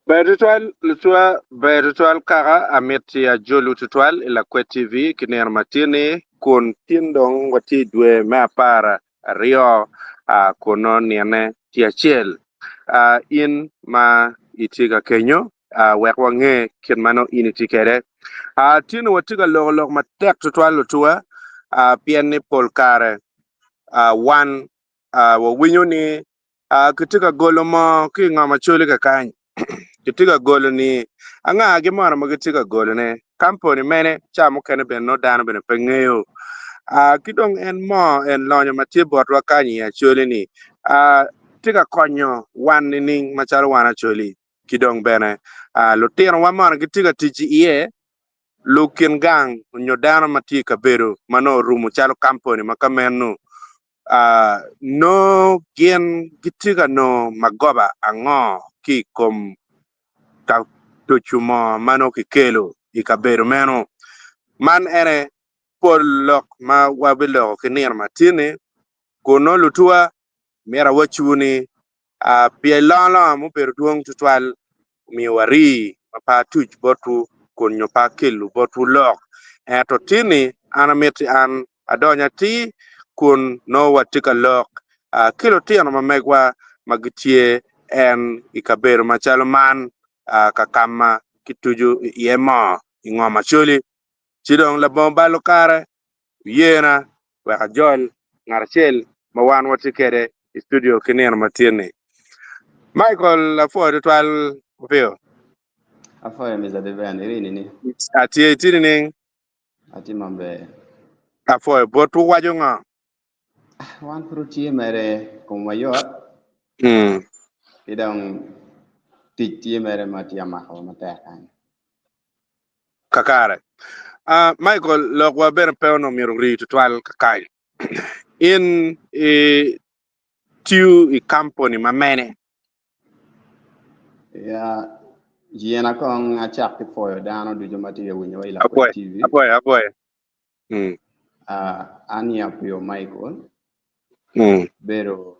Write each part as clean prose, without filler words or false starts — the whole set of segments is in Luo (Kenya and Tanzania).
Bertual lutua bertual kara ametia jolu tutual ila kwe TV kiner matini kun tindong wati dwe me para rio kono niane tiachel in ma itiga kenyo wek wange kin mano initikere tino watiga log matek tutual lutua pien ni pol kare wan wa winyo ni kitika golo mo ki ngama chuli ka kany kitiga golo ni anga gi mara ma kitiga golo ne company mene chamo kene ben no dano ben pengeyo kidong en mo en lonyo matie botwa kanyi ya chuli ni tiga konyo wan ni ning machalo wana chuli kidong bene lutino wa mara kitiga tichi iye lukin gang nyo dano matie kabero mano rumo chalo company makamenu no gien gitiga no magoba ango ki kom ta tochumo mano kikelo ikabero meno man ene pol lok ma wabilo kinir matini kono lutua mera wachuni pie lolo mo per duong tutwal mi wari pa tuch botu konyo pa kelu botu lok to tini anameti an adonya ti kun no watika lok kilo tiano mamegwa magitie en ikabero machalo man kakama kituju yema ingoma chuli chidong la bomba lokare yena wa jol ngarchel mawan watikere studio kiner matini Michael la fo twal pio Afoya miza devan irini ni. atie tinining Ati mambe. afo botu wajonga Wan fruti mere kumayot. Idang titi mere mati amaho matakan. kakare Michael lokwa ber peono miruri twal kakai in tiu I company mamene Ya yena kong achak ti foyo dano dujo mati ya winyo ila kwa TV. Apoy. Ani apio Michael. Pero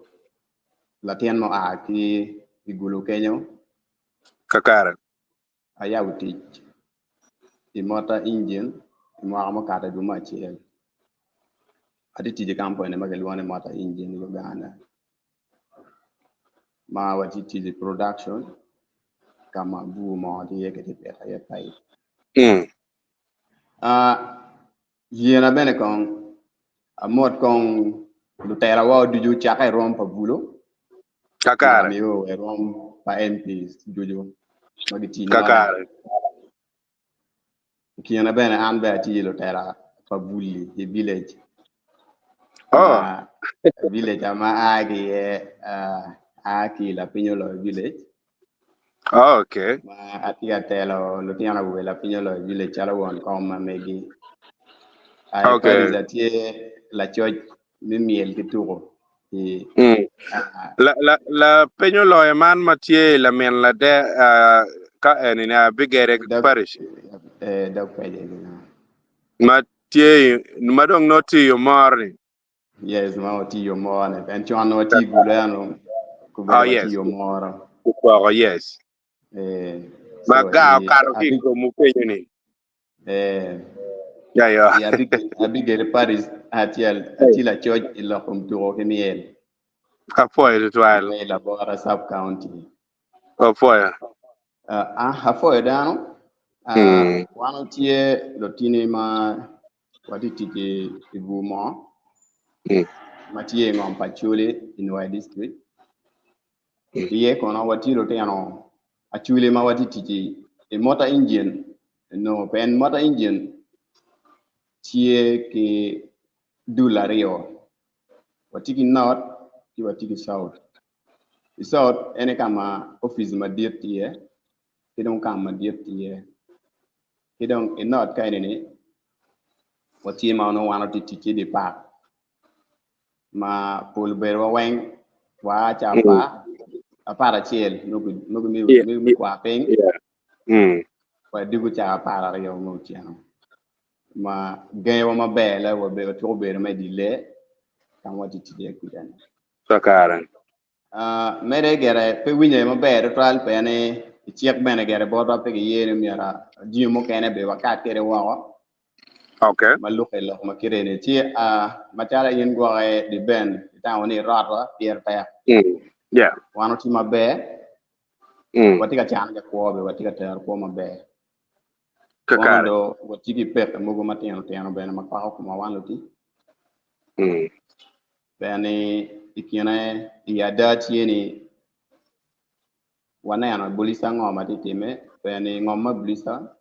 latihan mo aki igulu kenyo. Kakare. Ayaw tich. Imota engine. Mo kata duma chiel. Ati tije company magaluane mota engine Uganda. Ma wati tije production. Kama bu mo di yeketi peta ye pai. Yena bene kong amot kong lutera wa duju chaka rom pa bulo. Kakare. Miyo rom pa MPs duju magiti Kakare. Kiyana bene an be ati lutera pa bulli the village. Village ama aki la pinyolo village. Okay. Ma ati atelo lutiana we la pinyolo village chala won koma megi. Okay. Ati la church mimiel kituro. La peñolo e man matie la men la de ka eni na bigere parish. Da peje Matie madong noti yo morni. Yes, ma oti yo morne. En chuan oti gulano. Yes. Yo moro. Yes. Maga karo ki ko mu peño ni. Ya bigere Paris ati la church ilo kumturo kemiel. Afoy de twal. La Bora sub county. Afoy. Afoy dano. Wano tie lotini ma wati tiki ibumo. Matie ngom pachule in my district. Tie kono wati loteno achule ma wati tiki a motor engine. No, pen motor engine. Tie ki dulario. Watiki north, ki watiki south. The south, ene kama office ma diep tie. Kidong kama diep tie. Kidong in north kaini ni. Wati ma ono wano tiki di park. Ma pulber weng wa chapa. Apara chiel. Nugu mi kwa ping. Wa digu cha apara rio mochiano. Ma gayo ma bele wa be to be me dile kan wati tide kudan Sakaran mere gere pe winye ma be trial pe ne chiek bene gere bodo pe yene miara ji mo kene be wakat kere wawa Okay. maluke lo makire ne ti matala yin go di ben ta woni rata pier ta Yeah. wano ti mabe wati ka chan ja ko be wati ka ter ko mabe wano do wati ki pe mo go matino teno bene makwa ko ma wano ti bene ikine ya dati ni wana yana bulisa ngoma titime bene ngoma bulisa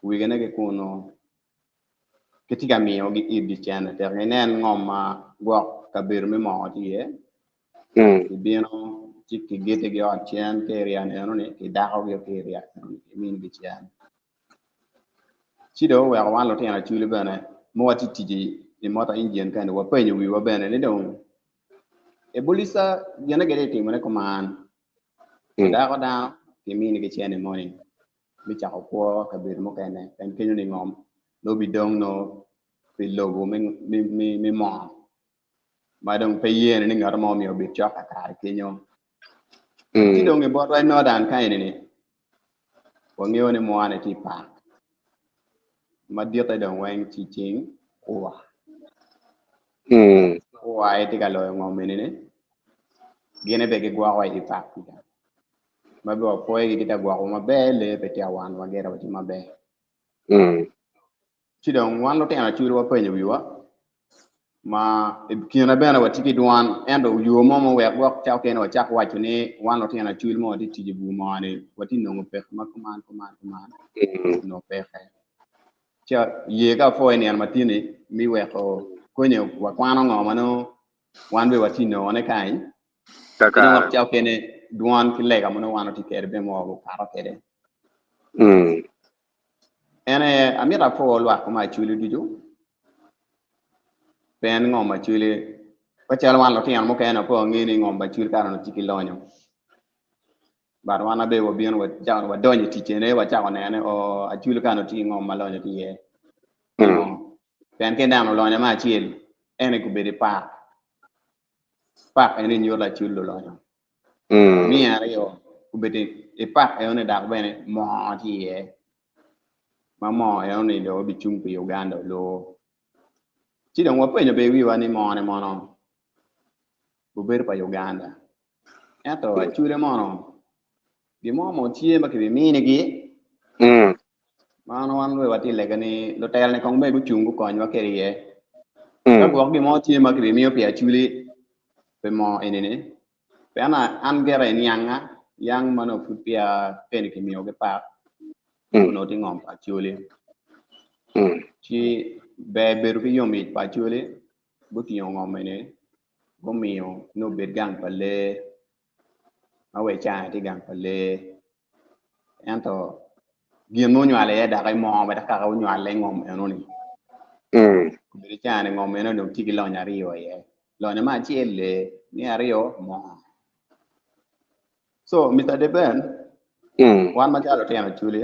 wigene ke kuno ketika miyo gi ibi chana ter ngenen ngoma go kabir mi mo tiye bino chiki gete gi on chen ke rian eno ni ki daho gi ke rian min gi chen chido wa wan lo tena chuli bana mo wati tiji e mota engine kan wa penyo wi wa bana ne don e bulisa gene gere ti mane koman daho da ki min gi chen morning mi cha ko kabir mo kene en kenyo ni ngom no bi dong no pe logo mi mo ma dong pe yen ni ngar mo mi obi chaka ka kenyo ti dong e bo right no dan kai ni wangyo ni mo ane ti pa ma dia ta dong wang chi ching wa wa ti ka lo ngom ni ni gene be ge gwa wa ti pa ti ma bo po e kita gwa ko ma be le pe ti awan wa gera ti ma be ti dong wan lo tena churu wa pe ni wi wa ma kina bena wa tiki duan endo yo momo we wak chao ken wa chak wa chuni wan lo tena chul mo di tiji bu mo ani wati no pe ma kuman no pe cha ye ka fo ni an matini mi we ko nye wa kwano ngo mano wan be wati no ne kai ina wak chao ken duan ki lega mo wan ti ker be mo ko karo kede ene amira fo lo ko ma chuli duju pen ngom ma chule ko chal wan lo tian mo kena ko ngini ngom ba chul karan tiki lonyo bar wana be wo bien wo jawn wa donye tichene wa chawo ne o a chul kan ti ngom ma lonyo ti ye pen ke ndam lonyo ma chil ene ku be de pa ene nyor la chul lo lonyo mi are yo ku be de e pa ene da bene mo ti ye ma mo ene do bi chung pi Uganda lo ci dong wa penyo be wi wa ni mo ne mo no buber pa Uganda eto a chure mo no di mo tie ma ke mi ni gi ma no wan we wa ti le gani lo tel ne kong be gu chung gu kon wa ke ye ka go gi mo tie ma ke mi o pe a chuli pe mo ene ne pe ana an gere ni anga yang mano fu pia pen ke mi o ge pa no ti ngom pa chuli ci be beru ki yomi pa chuli bu ti ngom ene bo mio no bet gang pale ma we cha ti gang pale ento gien no nyale ya da kai mo ba da ka nyale ngom eno ni ku bi cha ne ngom eno no ti lo nya rio ye lo ne ma chi le ni ario mo so Mr. Deben wan ma cha lo tena chuli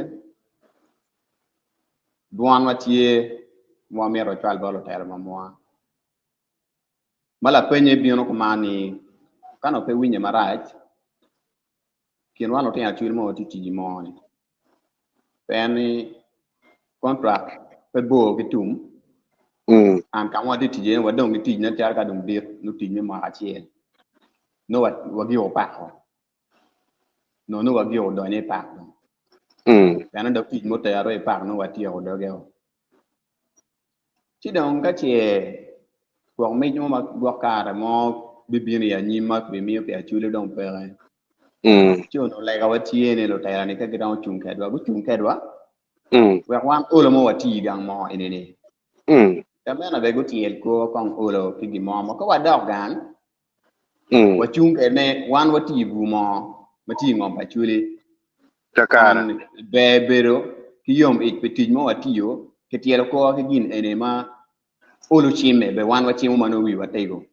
duan wa tie mo mi ro chal ba lo tel ma mo mala penye bi no ko mani kano pe winye marach kien wan lo tena chuli mo ti ti mo ni penny contract pe bo ki tum an ka wa di tije wa dong ki tije na tar ka dong dir no tije ma achie no wa gi o pa no wa gi o do ne pa kana da tije mo tar ro pa no wa ti o do ge ti dong ka che ko me mo ma go ka mo bi bi ni ya ni ma bi mi pe a chule dong pe ti no le ga wa ti ne lo tar ni ka gi dong chung ka do bu chung ka do wa wan o lo mo wa ti gang mo ene ne kamena be gutiel ko kong ulo ki gimo ko wadok gan wachung ene wan wati bu mo mati ngom pa chuli takara be bero ki yom ik petij mo watiyo ke tielo ko ki gin ene ma ulo chime be wan wati mo mano wi watego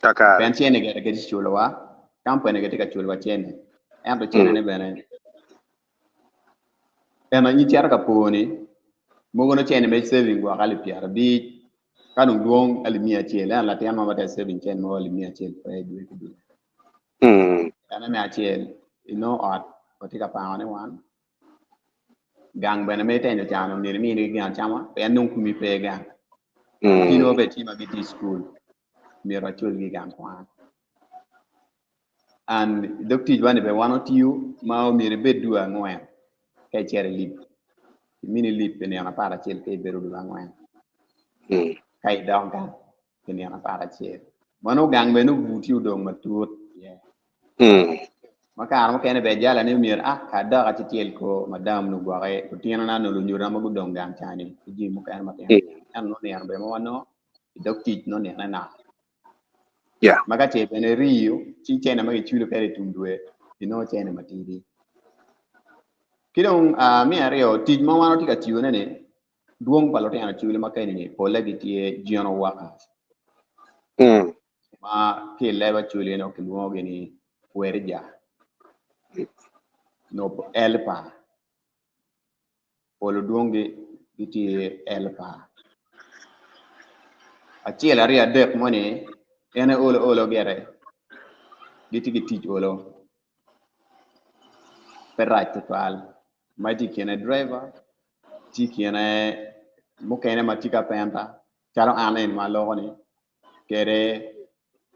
takara ben chene ge chulo wa kampane ge tika chulo wa chene ando chene ne bene ena ni tiara ka poni mogono chene me saving wa kali piara bi kanu duong alimia chele la tiama mata saving chen mo alimia chele pa du ana me achiel ot oti ka pa ne wan gang bene me tenyo chano ni ni gan chama pe nung kumi pe gang tino be tima giti school mi ra chul gi gang kwan and dokti jwane be wano tiu ma o mi be dua ngwen kay chere lip mini lip ne ana para chel ke beru dua ngwen kay dong gang ne ana para chel mano gang be no butiu dong matut maka mo kene be jala ni mir ka da ka tiel ko madam nu gware to tiena na no nyura ma gudong gang chani ji mo kan ma ten an no ne be mo no dokti no ne na maka che bene rio chi chene ma chulu pere tundwe ino chene matidi kidong mi ario tij ma wano tika tiune ne duong palo te ana chulu ma kai ni pole gitie giono workers ma ke leba chulu no kilwo geni werja no elpa polo duongi gitie elpa achiel ari adek mone ene olo gere giti tij olo per right total maiti kiene driver ti kiene mukene matika penta charo anen maloni kere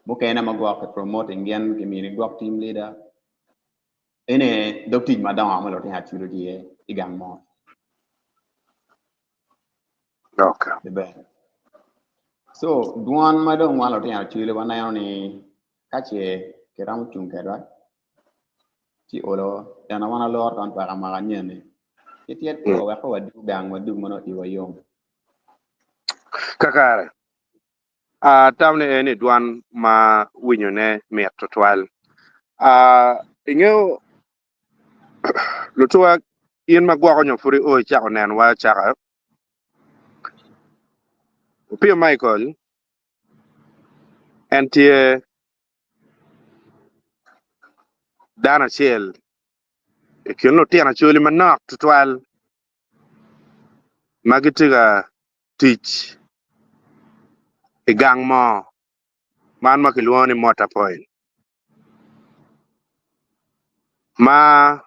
mukene magwak promoting gen kimini gwak team leader ene dokti madam amalo te hachuro die igang mo okay so duan madam walo te hachuro wana ni kache kiram chung kedwa ti olo dana wana lor kan para maganyene itiet ko wa ko wadu gang wadu mono iwayong kakare tamne eni duan ma winyo ne miet totwal ingeo lutua in magwako nyofuri o chako nen wa chaka Pio Michael entie dana chiel kino tiana chuli manok totwal magitiga tich igang mo man makilwoni motor point ma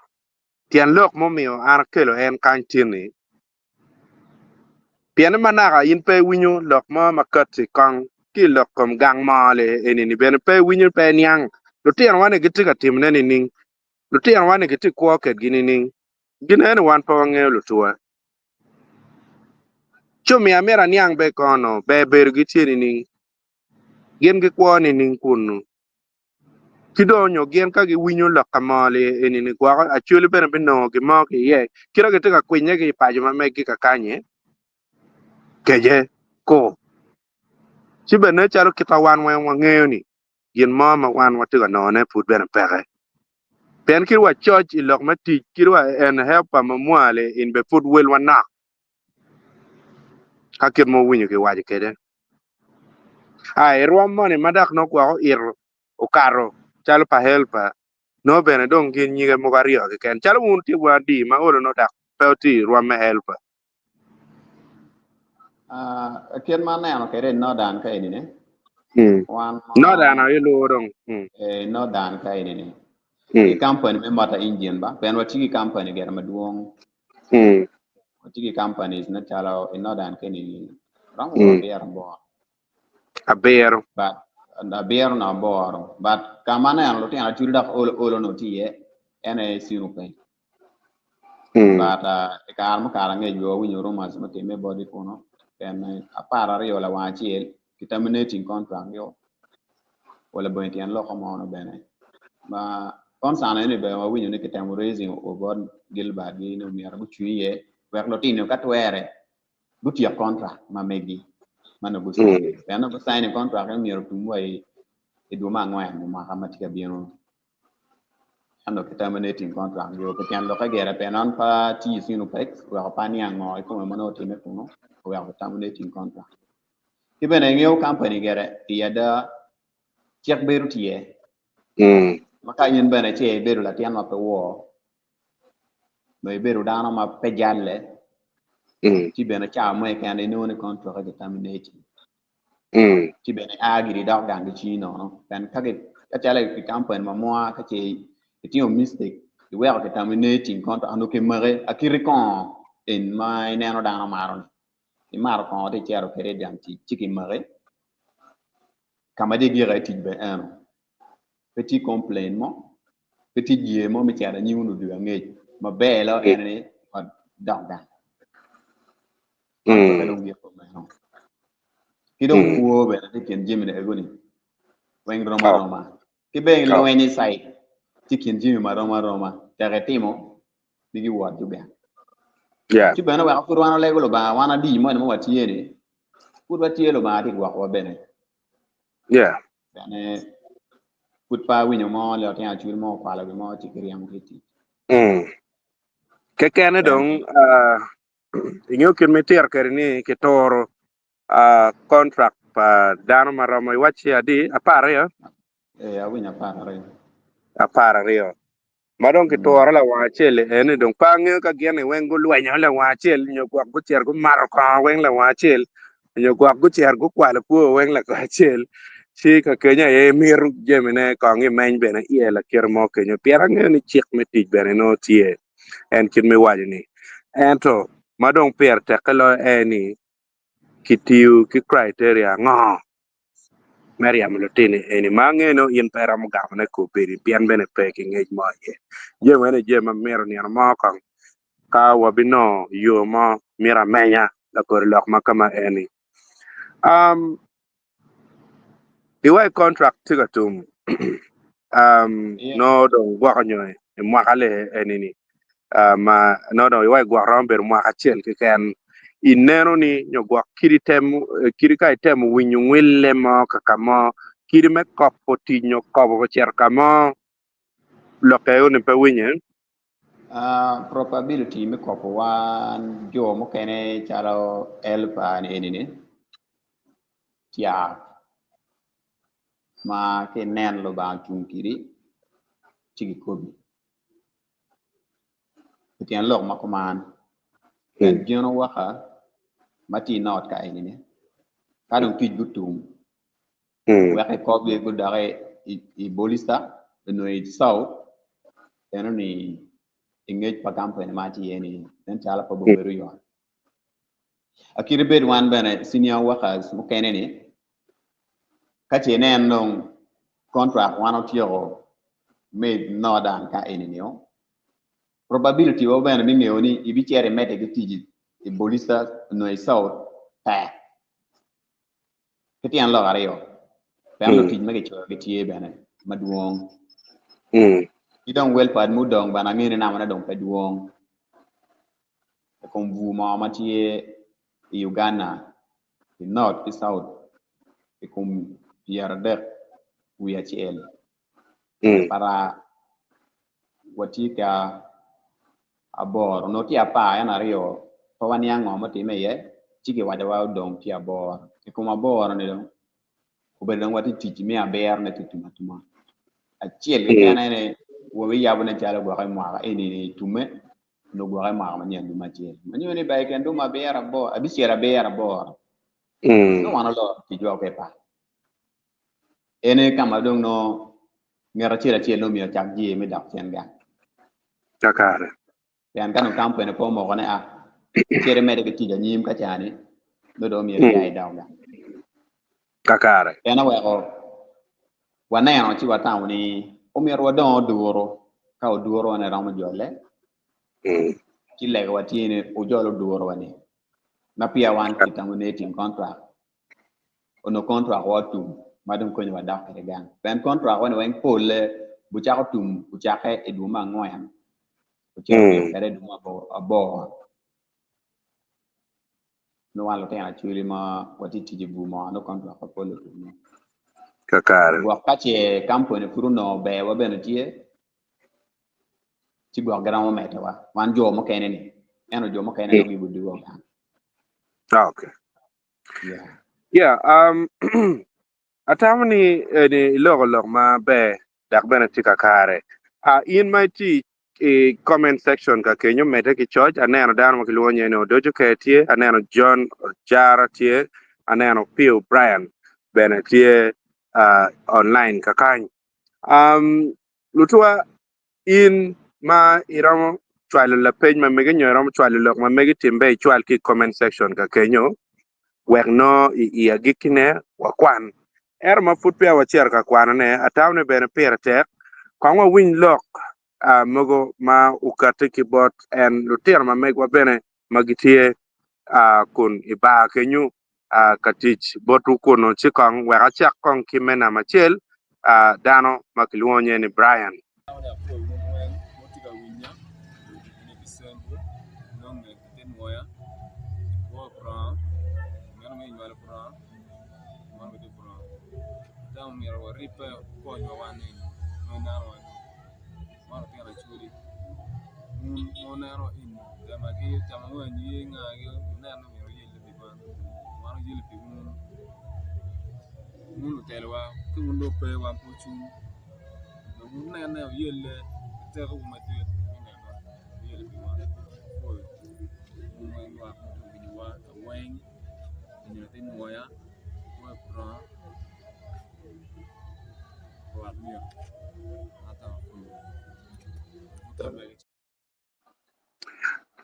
tian lok momio ar kelo en kan tini pian manaka in pe winyo lok mo makati kong ki lok kom gang mo le enini ben pe winyo pe nyang lutian wane gitiga timne ni ning lutian wane giti kwa ket gini ning gina ene wan pa wange lutua chumi amera nyang be kono be ber gitieni ning gen gi kwa ni ning kunu kidonyo gen ka gi winyo lok kamale enini kwa achuli ben bino gi mo ki ye kira gitiga kwenye gi pajuma me gi kakanye keje ko chibe ne charo kita wan ngeo ni yen mama wan watiga none put ben pege pen kirwa church ilok mati kirwa en helpa mamwale in be put wel wana hakir mo winyo ke waji kede ruam mone madak no kwa o karo chalo pa helpa no bene dong gin nyige mo gario ke ken chalo un ti wadi ma olo no dak peuti ruam me helpa kien man neno kede no dan ka ini ne wan no dan ayo dong no dan ka ini ne i company me mata engine ba pen wati company gera maduong wati companies na chalo no dan ka ini rango biar bo abero but biar na bo but kamana yan lo tin a churi dak olo no tie ene sinu pe but kar mo kar nge jo winyo romas mo teme body kono pen apara rio la wachiel terminating contract yo wala bointi an loko mo no bene ma kon sana ni be wa winyo ni kitam raising over Gilbert gi no mi arabu chuye wek lo tino katwere butia contract ma megi mano go sign beno go sign contract mi ro tumwai edu ma ngwan mo ma kamatika bieno ano terminating contract yo ke kan lo ka gera penon pa ti sinu pex wa pa ni ango ko mo no time kuno wa terminating contract ibene ngeo company gere tiada chek beru tie maka yin bene che beru la tian ma pe wo me beru dano ma pe jalle ti bene cha mo e kan no ni contract determination ti bene agiri dog gang chi no kan ka ge ka chale ki campaign ma moi ka che ti un mistake the way of terminating contract anu ke mare akiri kon in my nano dana maron i mar kon de chero kere dam ti chiki mare kama de gira ti be un petit complainement petit die mo mi chera ni unu du nge ma belo ene dong da contract don't get from no ki don kuo be na ken jimine egoni wen roma ki be lo weni sai chicken jimi maroma tagatimo bigi wat ju ben yeah ci bena wa ko wana lego ba wana di mo mo watiere put watiere ba di wa ko bene yeah bene put pa winyo mo le tan chu mo pa la mo ti kriam kiti ke kene dong inyo kin meter kerni ke toro contract pa dano maroma wachi adi apare ya awinya pa re apara rio madong ki toro la wachele ene dong pange ka gene wengo lwenya la wachel nyo kwa gucher go mar ka wen la wachel nyo kwa gucher go kwala pu wen la wachel chi ka kenya e mir jemene ka ngi men bene ie la kermo kenyo piera nge ni chik me tij bene no tie en kin me wajni ento madong pier te kalo eni kitiu ki criteria ngo Mariam Lutini eni mangeno in pera mo gamne ko peri pian bene peki ngej mo ye je mene je ma mero ni mo kan ka wabino yo mo mira menya la ko lok makama eni iwai contract tiga tum no do gwa nyoy mo kale eni ni ma no do iwai gwa romber mo achel ke kan ineno ni nyogwa kiri kai tem winyu wille mo kakamo kiri me kopo tinyo kopo cher kamo lokeo ni pe winye probability mi ko wan jo mo kene chalo elpa ni ni tia ma ke nen lo ba chung kiri chigi kobi tian lok ma koman en jono waka mati not ka ini ne kadon tuj butum waxe ko be go dare i bolista no i saw eno ni engage pa campaign mati yeni den chala pa bomberu yo akiri bed wan bene senior workers mo kene ni kache ne non contract one of your made northern ka ini ne probability o bene mi ngeoni ibi chere mete ke tiji i bolista no i saw ta ketian lo ario pam lo tij mege cho ke tie bene maduong idong wel pad mudong bana ngene na mana dong paduong kon vu ma matie Uganda the north the south e kon PRD UHL para watika abor no ti apa ya na rio pawan yang ngom ti me ye chike wada wa dong ti abor e kon abor ne dong ko be dong wati ti mi aber ne ti tumatuma a chiel ke kana ne wo wi yabu ne chala go kai ma ni tume no go kai ma nyen du ma chiel manyo ne ba ken do ma ber abo abi chiera ber abo no wana lo ti jo ke pa ene kama dong no ngara chiel no mi chak ji mi dak chen ga takare yan kan kampo ne po mo ne a chiere me de ti ja nyim ka chani no do mi ya daw ga takare ena we o wana no chi wata ni o mi ro do duro ka o duro ne ram jole ti le ga wati ne o jolo duro wani na pia wan ti terminating contract ono contract wa tu madam ko ni wada ka gan ben contract wani wen pole bu cha ko tum bu cha ke edu ma ngoyan bu cha ko kare du ma abo no walo te actually ma wati ti bu ma no contract ko pole tu takare wakati kampuni furuno be wa beno tie ti gwa gran mo meta wa wan jo mo kene ni eno jo mo kene no gi budi wo okay yeah atamni ni logo ma be dak bene tika kare in my tea comment section ka kenyo mete ki church aneno dan mo kilonye no dojo ke tie aneno John Jara tie aneno Phil Brian bene tie online ka kan Lutua in ma iram chwalo la page ma mege nyoram chwalo lok ma mege timbe chwal ki comment section ka kenyo wek no I agikine wakwan ma fut pia wachier ka kwan ne atawne bene pira tek kwangwa win lok mogo ma ukate kibot en lutir ma megwa bene magitie kun iba kenyu katich botu kuno chikong weka chak kong kimena machel dano makiluonye ni Brian.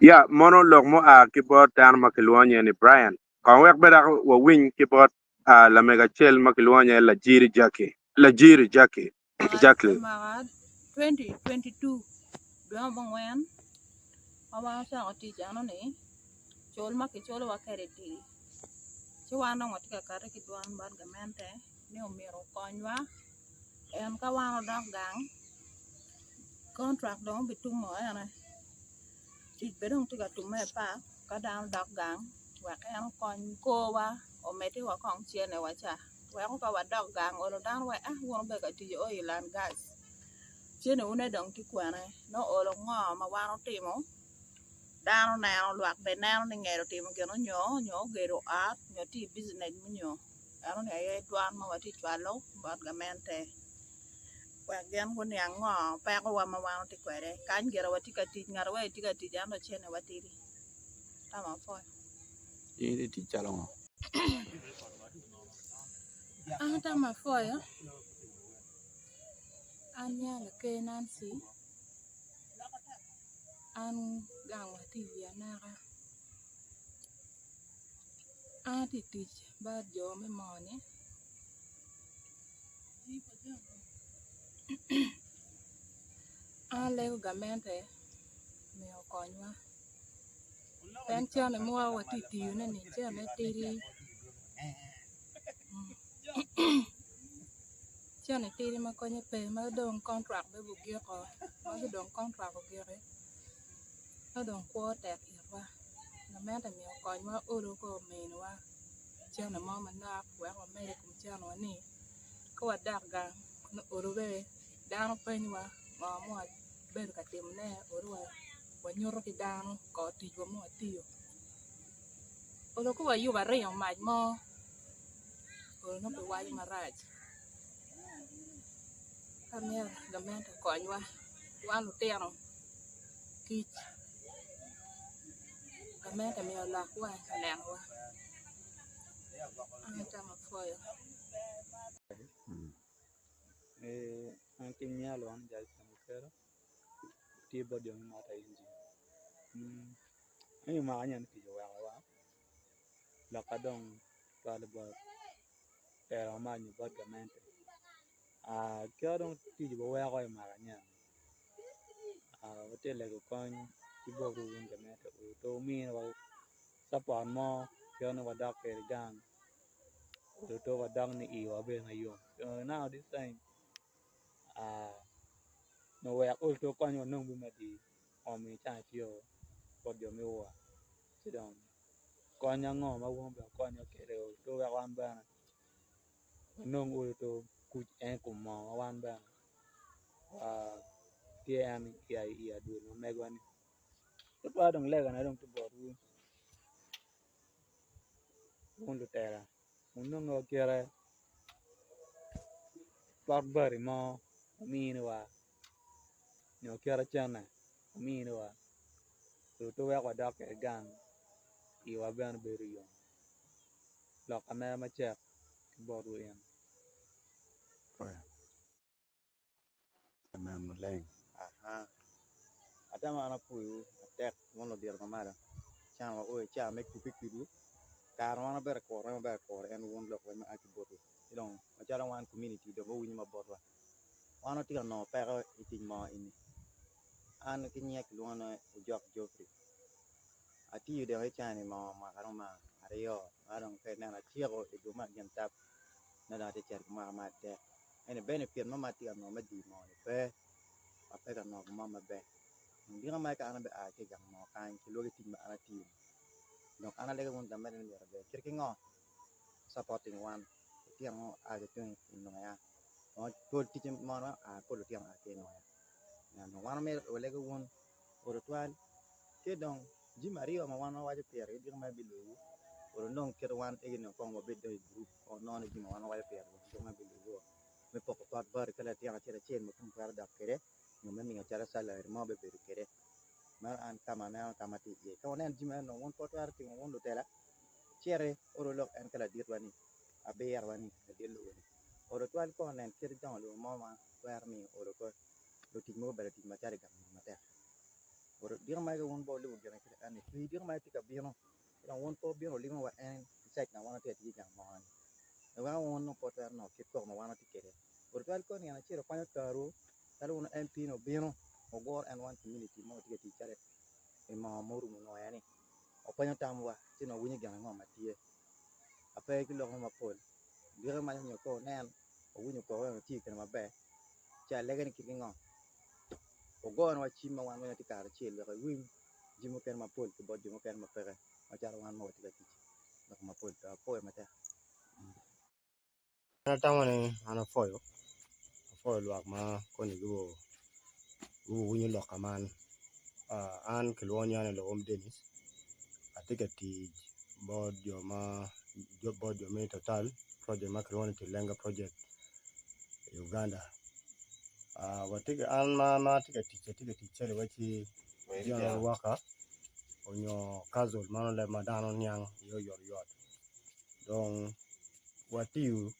Ya monolog mo kibot dan makiluonye ni Brian. Kon wek beda wa win kibot la mega chel makiluonye la jiri Jackie. Jackie. 2022 dwa bangwen awa sa oti jano ni chol makicholo wakereti. Chiwano ngoti ka kare ki dwan bad gamente ni omiro konywa en ka wano dok gang contract dong bitumo ene ik bedong tiga tume pa ka dan dok gang wek en kony kowa ometi wa kong chiene wacha wek ka wa dok gang olo dan we wono be ka tiyo oilan gas chiene une dong ti kwane no olo ngo ma wano timo dano neno luak be neno ni ngero timo geno nyo gero art nyo ti business nyo ano ni ay dwan ma wati chwalo bad gamente wek gen ko ni ango pa ko wa ma wano ti kwere kan gero wati ka ti ngaro we ti ka ti jano chiene watiri tama fo Ini ti chalongo. tama fo ya anya le ke Nancy an gang wati ya nara ti tich bad jo me mone lego gamente mio konywa en chane mo wati tiyo ne ni chane tiri chane tiri ma konye pe ma dong contract be bugio ko ma dong contract bugio ma dong quarter irwa gamente mio konywa oro ko menwa chane mo manak wa ko mere kum chane wani ko wadak gang no oro be dano penywa mo ber ka timne oro wa nyoro ki dano ko tiyo mo tiyo olo ko wa yuba riyo maj mo olo no be waj maraj kamia gamente konywa wanu teno kich gamente mi olakwa lenwa anta mafoya anche mialo an jal samukero ti bodio mata inji ai ma anyan ti wa la kadong kala ba era ma ni bot gamente kero ti bo wa ko ma nya hotel ko kon ti bo ru gamente to mi wa support mo kero wa dak per gang to wa dang ni I wa be na yo now this time no way all to kwanyo nong bi madi omi cha tio podio mi wa sidon kwanya ngo ma won ba kwanya kere to wa wan ba nong all to ku en ku mo wan ba tian ya du no me gwani to pa dong le na dong to bo ru won lu tera nong o kere par bari mo mi ni wa nyo kera chana mi ni wa to wa dak e gang I wa ban beru yo lok ana ma chek bo ru en Mem Leng. Aha. Ata mana puyu tek wono dir kamara. Chama o cha make to pick you. Karwana ber ko en won lok wen aki boto. Ilong machala wan community do go win ma botwa. Wana tika no pero iting ma ini. An kinyek luana ujok jofri. Ati yu de chani ma karoma ariyo. Arong ke na tiego e go ma gen tap na da te cher ma te. Ene benefit ma tika no ma di mo pe. Ape ka no ma be. Ndi nga mai ka ana be a ke jang mo kan ki lo ti ma ana ti. Donc ana le won da men ni be kirki ngo supporting one tiang ngo a ke tun no ya. O to ti mo na a ko lo tiang a ke no ya. No wana me o le won o ritual ke donc ji mario ma wana wa je pierre di ma bi lo o non ke wan e no ko mo be do group o non ji ma wana wa je pierre di ma bi lo me poko tot bar kala tiang a chen mo kum par da kere no me mi ngara sala mo be be kere ma an kama na kama ti e ko nen jima no won ko tar ti won do tela chere oro lok en kala dit wani a be yar wani de lo wani oro twal ko nen kir jang lo mo ma wer mi oro ko do ti mo bele ti ma tare gam ma ta oro dir ma ga won bo lu gena kire ani ti dir ma ti ka bi no la won ko bi no li mo wa en sek na wana ti ti jang mo ani e wa won no ko tar no kit ko mo wana ti kere oro twal ko ni ana chere kwa karu talo won mp no bi no o gor and one community mo ti ti chare e ma moru no yani o panyo tamwa ti no winyi gana ngoma tie ape ki lo ma pol dire ma nyo ko nen o winyi ko wa ti kan ma be cha le gan ki ngo o gor wa chi ma wan ti kar chi le win ji mo ken ma pol ki bo ji mo ken ma pere ma char wan mo ti ti ma pol ta ko ma ta na tamane ana foyo lo ma ko ni go winyi lo kaman an kilwonya ne lo om denis atika ti bod yo me total project ma kilwoni ti lenga project Uganda watika an ma tika ti chele wachi general waka onyo kazol mano le madano nyang yo yot don watiu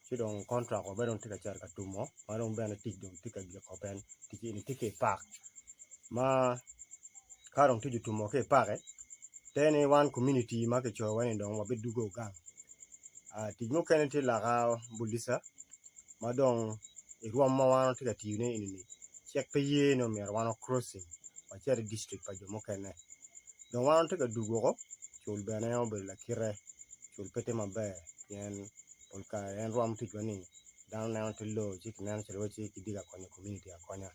chidong contract obedon tika char ka tumo marong bena tik dong tika gi kopen tiki ni tike pak ma karong tuju tumo ke pake tene one community ma ke cho wani dong wabe dugo gang tijmo kene ti laga bulisa ma dong iruam ma wano tika tiune ini check pe ye no mer wano crossing wa chere district pa jomo kene dong wano tika dugo ko chul bene yo be la kire chul pete mabe yen polka yen ruam tijwani down now to low chik nan chelo chi kidiga konya community akonya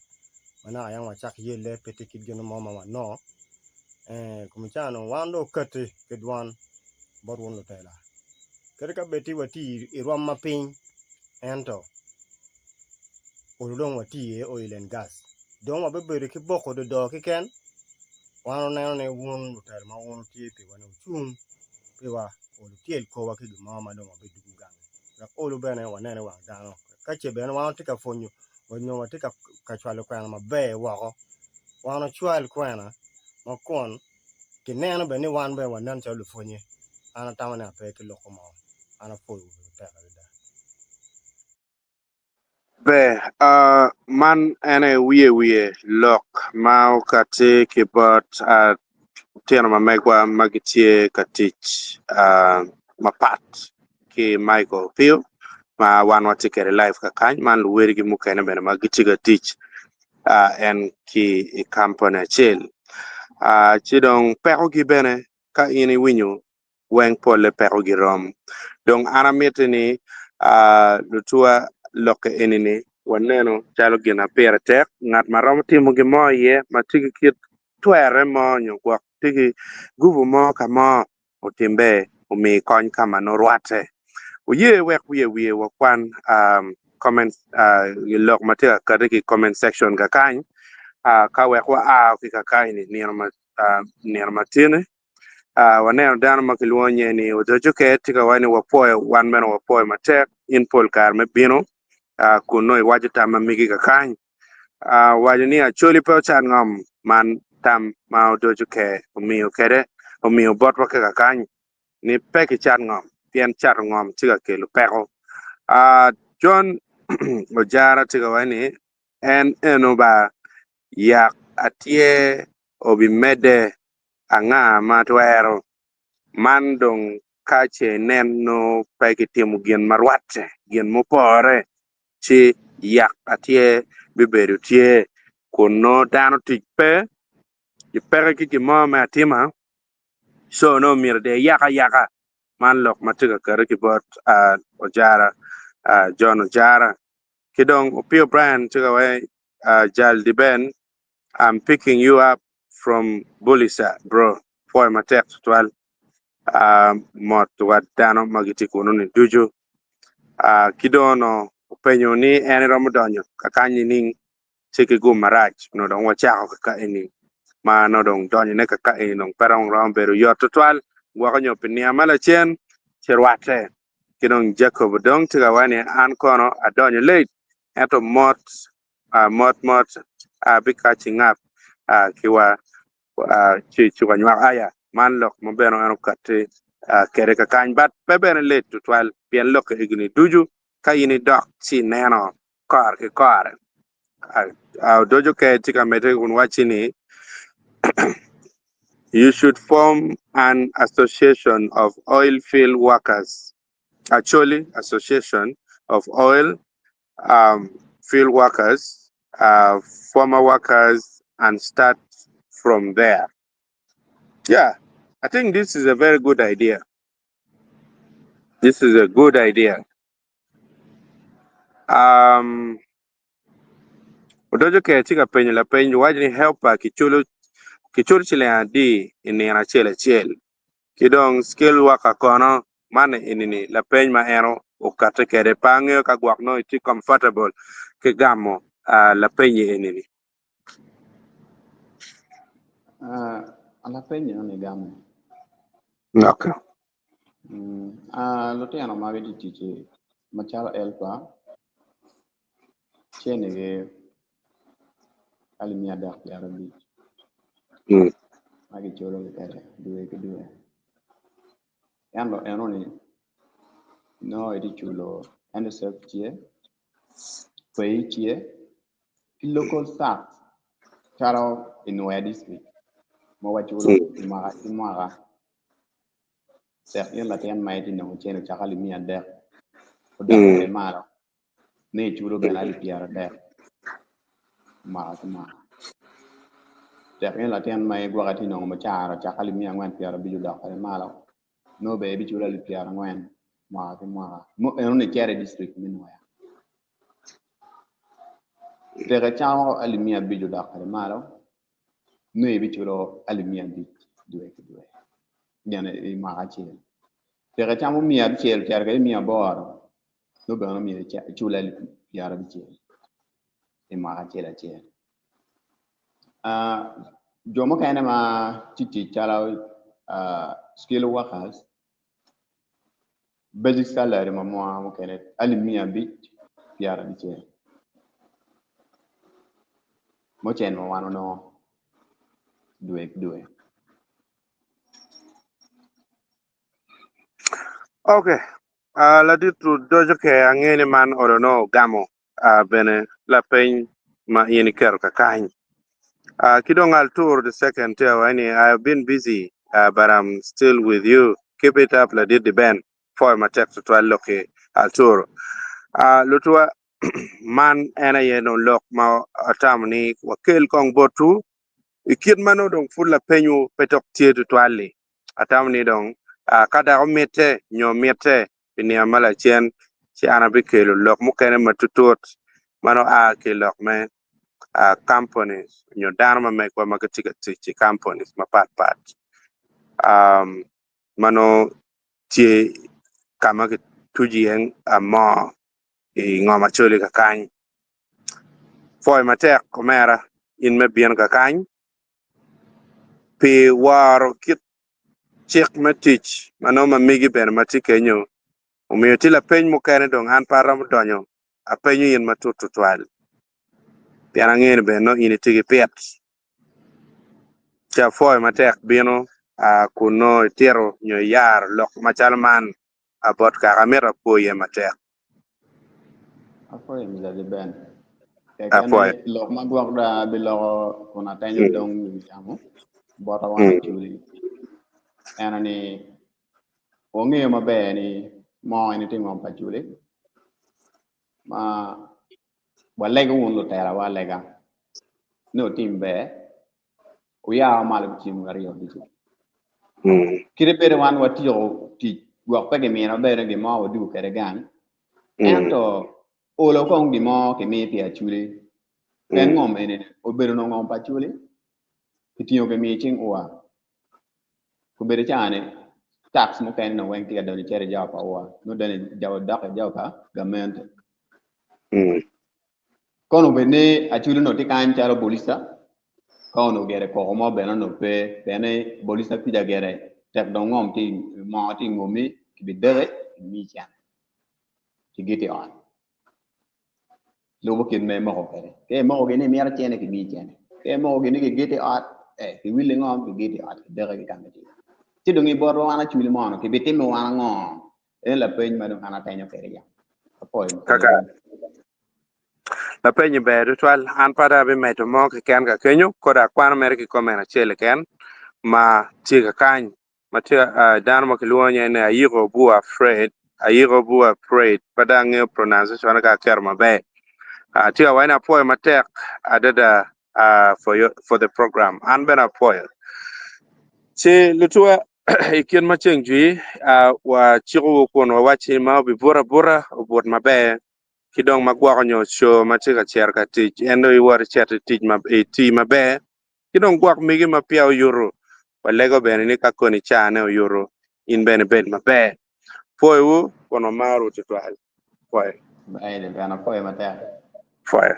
mana ayang wa chak ye le pete kidgeno mama wa no kumichano wando kate kedwan borwon lo tela kere ka beti wati iruam maping ento olong wati e oil and gas don wa bebere ki boko do ki ken wano na ne won lo tela ma won ti pe wano chum pe wa olu tiel ko wa ki mama do wa bedu gang la olu bene wa nene wa dano ka che bene wa tika fonyu wonyo wa tika ka chwalo kwa ma be wa ko wano chwal kwa na ma kon ki neno be ni wan be wan nan chalu fonye ana tamane ape ki loko mo ana foyu be ka da be man ene wiye lok mau kate ki bot tena ma megwa magitie katich mapat ki Michael Pio ma wan watikere live ka kany man luweri gi mukene bene magitiga tich en ki i company chel chidong peko gi bene ka ini winyo weng pole peko gi rom dong ana mitini lutua loke enini waneno chalo gina pere tek ngat marom timo gi mo ye matigi kit twere mo nyogwak tigi guvu mo kamo otimbe umi kony kama norwate uye wek wiye wakwan comment lok matika kadiki comment section ka kany ka wek wa ki ka kany ni nirma tine waneno dano makilwonye ni udojuke tika wani wapoe wan meno wapoe matek in pol kar me bino kuno iwaje tama migi ka kany waje ni acholi pe chan ngam man tam ma udojuke umiyo kede umiyo botwa ka kany ni peki chan ngam tien chat ngam tika kelu peko John ojara tika wani en enoba yak atie obi mede anga matwero mandong kache neno peke timo gien marwate gien mopore chi yak atie bibedo tie kuno dano tikpe ipeke kiki mama atima so no mirde yaka man lok matiga kare kibot ojara John Ojara kidong Opio Brian tiga way Jal Diben. I'm picking you up from Bulisa, bro. For my text 12. Mot wat dano magiti kuno ni duju. Kidono upenyo ni ene ramudonyo kakanyi ning siki gu maraj no don wachako kaka ini ma no don donyo ne kaka ini nong perong ramberu yoto 12 wakanyo pinia mala chen cherwate kidong Jacob dong tiga wani an kono adonyo late eto mot be catching up kiwa ci wanywa aya man lok mo beno eno kate kere ka kany bat bebene let to 12 bien lok igni duju ka yini dok si neno kor ki kor dojo ke tika mete un wachini you should form an association of oil field workers, actually association of oil field workers, former workers, and start from there. Yeah, I think this is a very good idea. This is a good idea. Odojo ke tika penye la penye wajini help kichulu chile adi inera chele. Kidong skill worker kono mane inini la penye ma ero ukate kere pange ka guakno iti comfortable ke gamo la penye inini. La penye non è gamme. Okay. Lo te ano magari dice machala elpa cene che alimia da arabi. Magi cholo che kare due. Yanno enoni no edi chulo NSF tie pay tie local staff charo in Nuer district mo wa chulo imara yen la ten mai di no chene chakali mi ande o da kare mara ne chulo ben ali piara de ma yen la ten mai gwa ti no mo chara chakali mi angwan piara bi da kare mara no be bi chulo ali piara ngwan ma mo ne kere district min wa tere chamo ali mi bi da kare mara no e bi chulo ali mi bi due nyane e ma chi tere chamo mi abi chel tere mi aboro no be no mi chulo ali piara bi chel e ma chela chel jomo kana ma titi chala skill workers basic salary ma mo kana ali mi bi piara bi chel mo chen mo wano no due. Okay. La ditu dojo ke angene man orono gamo bene la pen ma yeni ker ka kany. Kidong I'll tour the second tell I've been busy but I'm still with you. Keep it up la did the band for my text to loke I'll tour. Lutua man ena yeno lok ma atamni wakel kong botu ikid mano dong full penyu petok tie to twali atamni dong kada omete nyomete binia mala chen chi anabikelo lok mukene matutut mano ke lok me companies dharma me kwa magatika chi companies mapat mano tie kama ke tuji mo ngoma chole ka kany foi matek komera in me bien ka kany pe waro kit chik matich mano mamigi ben matikenyo umiyo tila peny mukene dong an param donyo a penyo yin matututwal piana ngene ben no ini tigi pet cha foi matek bino kuno tiro nyo yar lok machal man abot ka kamera poye matek Afoy mi da ben kene lok magwak da bilo kuna tanyo dong jamu bota wana chuli enani onge mabe ni mo ini tingo pa chuli ma walega un lo tera walega no timbe uya mal chim ngari yo dichu kire pere wan watio ti gwak pege mi no bere gi mo du kere gan ento olo kong di mo ke mi pia chuli ken ngom ene obero no ngom pa chuli itio ke mi ching uwa ku bere chane tax mo ken no wen ti do ni chere ja pa uwa no dane jaw dak jaw ka gament kono bene a chuli no ti kan charo bolisa kono gere ko mo beno no pe bene bolisa ti da gere tek do ngom ti mo ti ngomi ki bidere mi chan ti gete on lobo ken me mo kere ke mo gene mi ar chene ki mi chene ke mo gene ki gete on ki wile ngom ki gete on ki dere ki kan ti do ngi boro wana chuli mo no ki bitime wana ngom la pen ma do ana tanyo kere ya apoy kaka la penye be ritual an pada be meto mo ke ken ka kenyo koda kwan mer ki komena chele ken ma tiga kan ma tiga dan mo kilonye ne ayigo bu afraid pada nge pronunciation ka kerma be tiga wana poe matek adada for the program an bena poe che lutua ikin ma chengjui wa chigo kon wa chi ma bi bora obot mabe kidong magwako nyo show matika cher ka tich endo iwar cher tich ma ti mabe kidong gwak migi mapia yuro walego bene ni kakoni chane yuro in bene ben mabe poyu kono maru tutwal poy bene bana poy mata poy